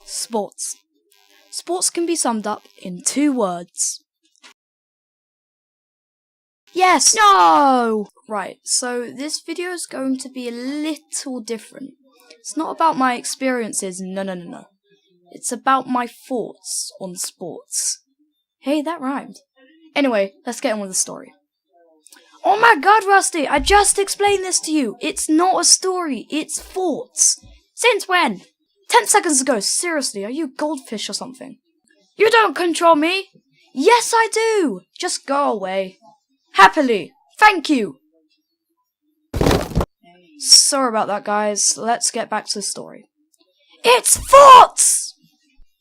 Sports. Sports can be summed up in 2 words. Yes! No! Right, so this video is going to be a little different. It's not about my experiences, no. It's about my thoughts on sports. Hey, that rhymed. Anyway, let's get on with the story. Oh my god, Rusty, I just explained this to you. It's not a story, it's thoughts. Since when? 10 seconds ago, seriously, are you a goldfish or something? You don't control me! Yes, I do! Just go away. Happily. Thank you! Sorry about that, guys. Let's get back to the story. It's thoughts!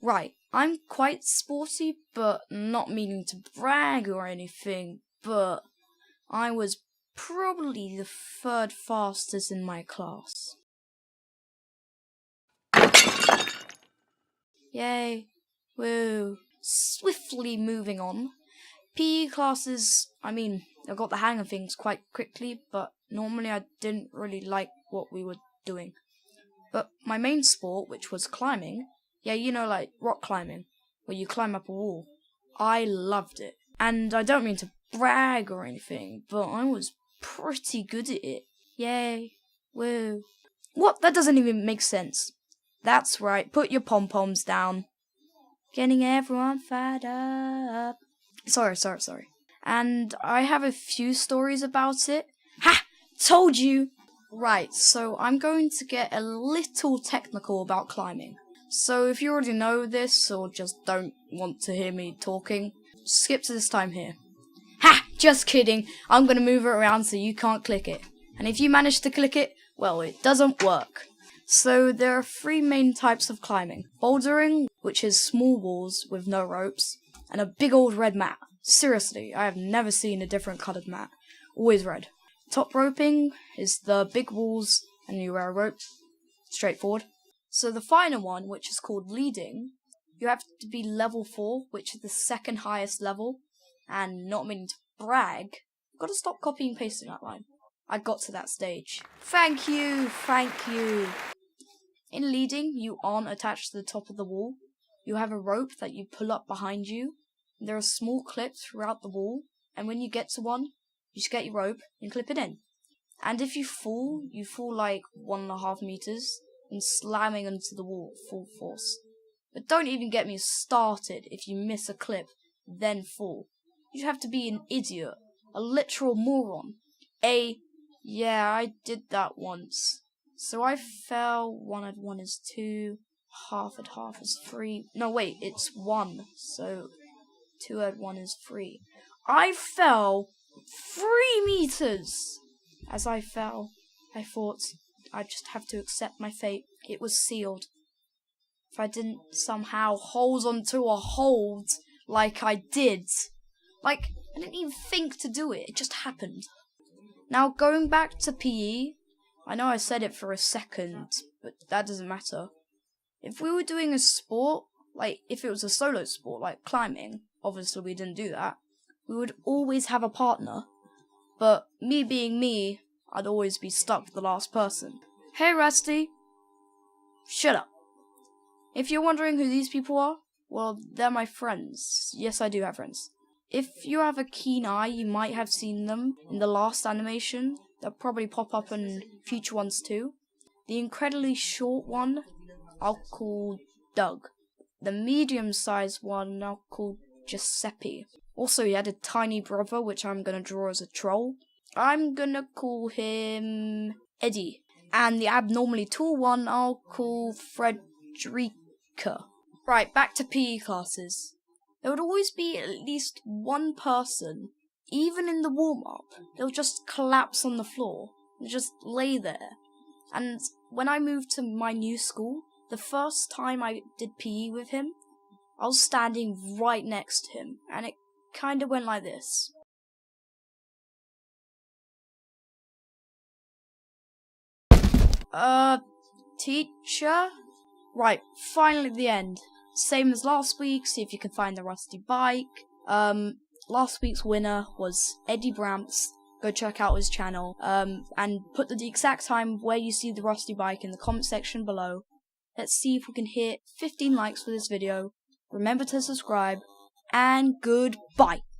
Right, I'm quite sporty, but not meaning to brag or anything, but I was probably the 3rd fastest in my class. Yay. Woo. Swiftly moving on. PE classes, I got the hang of things quite quickly, but normally I didn't really like what we were doing. But my main sport, which was climbing, like rock climbing, where you climb up a wall, I loved it. And I don't mean to brag or anything, but I was pretty good at it. Yay. Woo. What? That doesn't even make sense. That's right, put your pom-poms down. Getting everyone fired up. Sorry. And I have a few stories about it. Ha! Told you! Right, so I'm going to get a little technical about climbing. So if you already know this, or just don't want to hear me talking, skip to this time here. Ha! Just kidding. I'm going to move it around so you can't click it. And if you manage to click it, well, it doesn't work. So there are 3 main types of climbing. Bouldering, which is small walls with no ropes, and a big old red mat. Seriously, I have never seen a different coloured mat. Always red. Top roping is the big walls and you wear a rope. Straightforward. So the final one, which is called leading, you have to be level 4, which is the 2nd highest level. And not meaning to brag, I've got to stop copying and pasting that line. I got to that stage. Thank you. In leading, you aren't attached to the top of the wall. You have a rope that you pull up behind you. There are small clips throughout the wall, and when you get to one, you just get your rope and clip it in. And if you fall like 1.5 meters and slamming into the wall full force. But don't even get me started if you miss a clip, then fall. You'd have to be an idiot, a literal moron. Yeah, I did that once. So I fell, 1 add 1 is 2, half add half is 3. No, wait, it's 1, so 2 add 1 is 3. I fell 3 meters! As I fell, I thought I'd just have to accept my fate. It was sealed. If I didn't somehow hold onto a hold like I did. I didn't even think to do it, it just happened. Now, going back to PE, I know I said it for a second, but that doesn't matter. If we were doing a sport, if it was a solo sport, like climbing, obviously we didn't do that, we would always have a partner. But me being me, I'd always be stuck with the last person. Hey, Rusty. Shut up. If you're wondering who these people are, well, they're my friends. Yes, I do have friends. If you have a keen eye, you might have seen them in the last animation. They'll probably pop up in future ones too. The incredibly short one, I'll call Doug. The medium-sized one, I'll call Giuseppe. Also, he had a tiny brother, which I'm going to draw as a troll. I'm going to call him Eddie. And the abnormally tall one, I'll call Frederica. Right, back to PE classes. There would always be at least one person, even in the warm-up, they'll just collapse on the floor and just lay there. And when I moved to my new school, the first time I did PE with him, I was standing right next to him, and it kind of went like this. Teacher? Right, finally the end. Same as last week, see if you can find the rusty bike. Last week's winner was Eddie Bramps. Go check out his channel. And put the exact time where you see the rusty bike in the comment section below. Let's see if we can hit 15 likes for this video. Remember to subscribe, and goodbye.